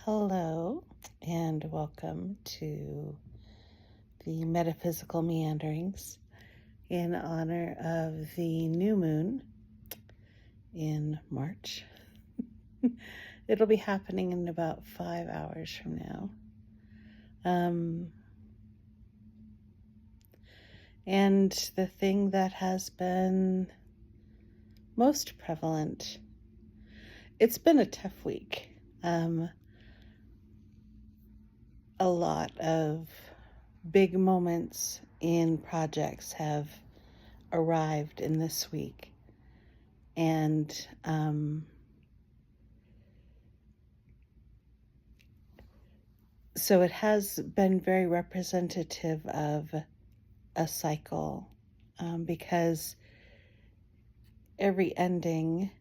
Hello, and welcome to the Metaphysical Meanderings in honor of the new moon in March. It'll be happening in about 5 hours from now. And the thing that has been most prevalent, it's been a tough week. A lot of big moments in projects have arrived in this week. And so it has been very representative of a cycle, because every ending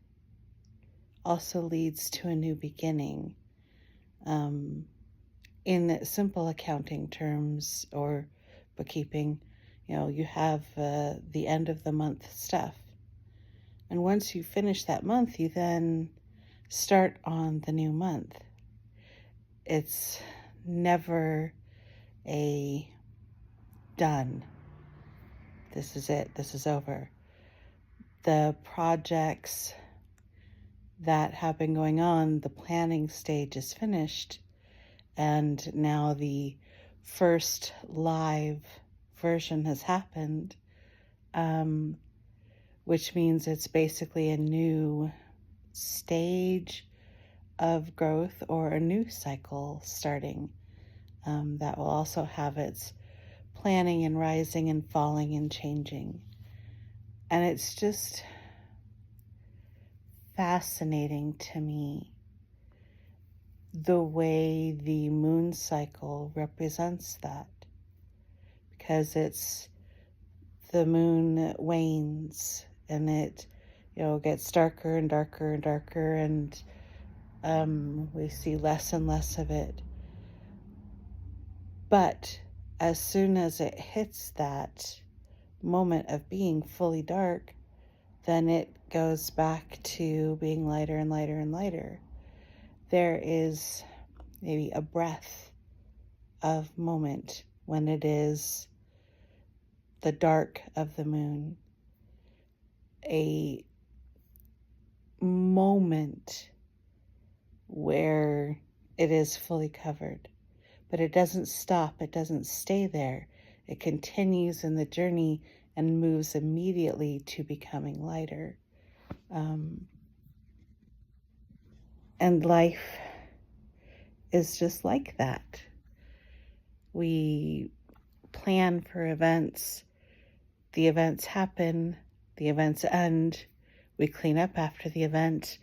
also leads to a new beginning. In simple accounting terms or bookkeeping, you have the end of the month stuff. And once you finish that month, you then start on the new month. It's never a done. This is it. This is over. The projects that have been going on, the planning stage is finished. And now the first live version has happened, which means it's basically a new stage of growth or a new cycle starting, that will also have its planning and rising and falling and changing. And it's just fascinating to me the way the moon cycle represents that, because it's the moon wanes and it gets darker and darker and darker, and we see less and less of it. But as soon as it hits that moment of being fully dark, then it goes back to being lighter and lighter and lighter. There is maybe a breath of moment when it is the dark of the moon, a moment where it is fully covered. But it doesn't stop, it doesn't stay there. It continues in the journey and moves immediately to becoming lighter. And life is just like that. We plan for events, the events happen, the events end, we clean up after the event,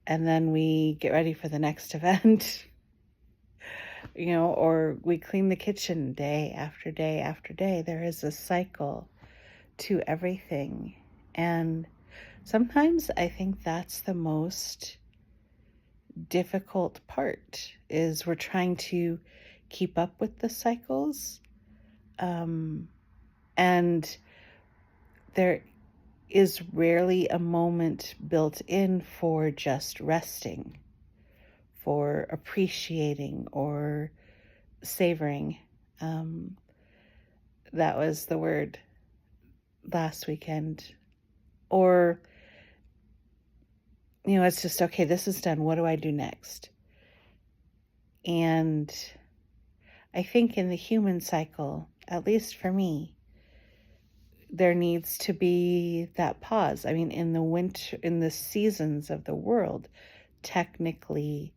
and then we get ready for the next event. Or we clean the kitchen day after day after day. There is a cycle to everything. And sometimes I think that's the most difficult part, is we're trying to keep up with the cycles. And there is rarely a moment built in for just resting, for appreciating or savoring. That was the word last weekend. Or, it's just, okay, this is done. What do I do next? And I think in the human cycle, at least for me, there needs to be that pause. I mean, in the winter, in the seasons of the world, technically,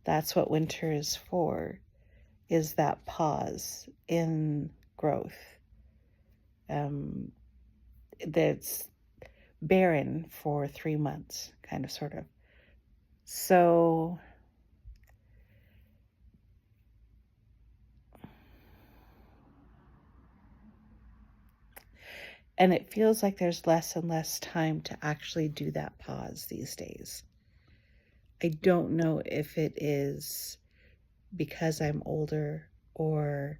that's what winter is for, is that pause in growth. That's barren for 3 months, kind of, sort of. So and it feels like there's less and less time to actually do that pause these days. I don't know if it is because I'm older or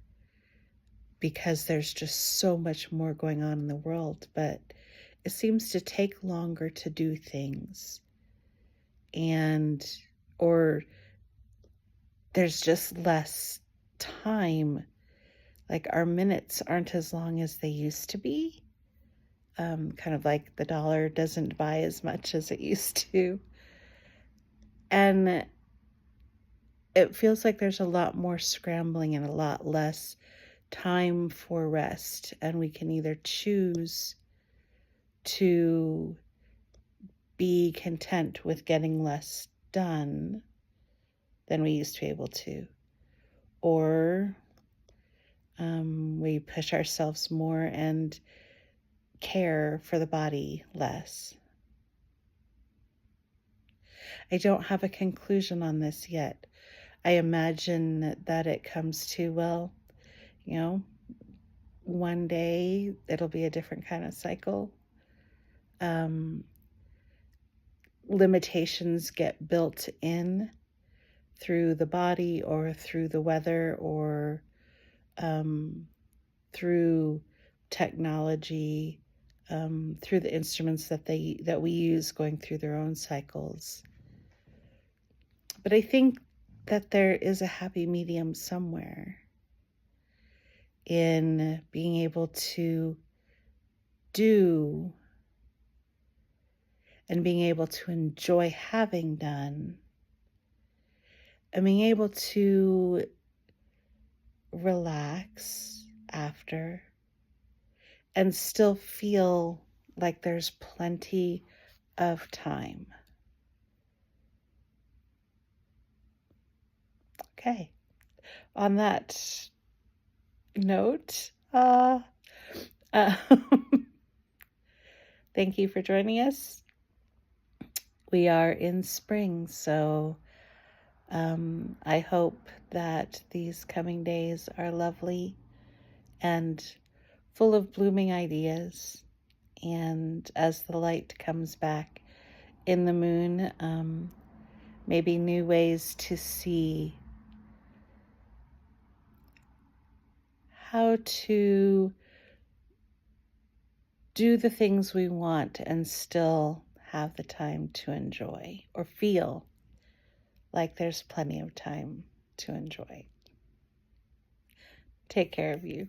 because there's just so much more going on in the world, but it seems to take longer to do things, or there's just less time. Like our minutes aren't as long as they used to be. Kind of like the dollar doesn't buy as much as it used to. And it feels like there's a lot more scrambling and a lot less time for rest. And we can either choose to be content with getting less done than we used to be able to, or we push ourselves more and care for the body less. I don't have a conclusion on this yet. I imagine that it comes to, well, one day it'll be a different kind of cycle. Limitations get built in through the body or through the weather or through technology, through the instruments that we use going through their own cycles. But I think that there is a happy medium somewhere in being able to do and being able to enjoy having done and being able to relax after and still feel like there's plenty of time. Okay. On that note, thank you for joining us. We are in spring, so I hope that these coming days are lovely and full of blooming ideas. And as the light comes back in the moon, maybe new ways to see how to do the things we want and still have the time to enjoy, or feel like there's plenty of time to enjoy. Take care of you.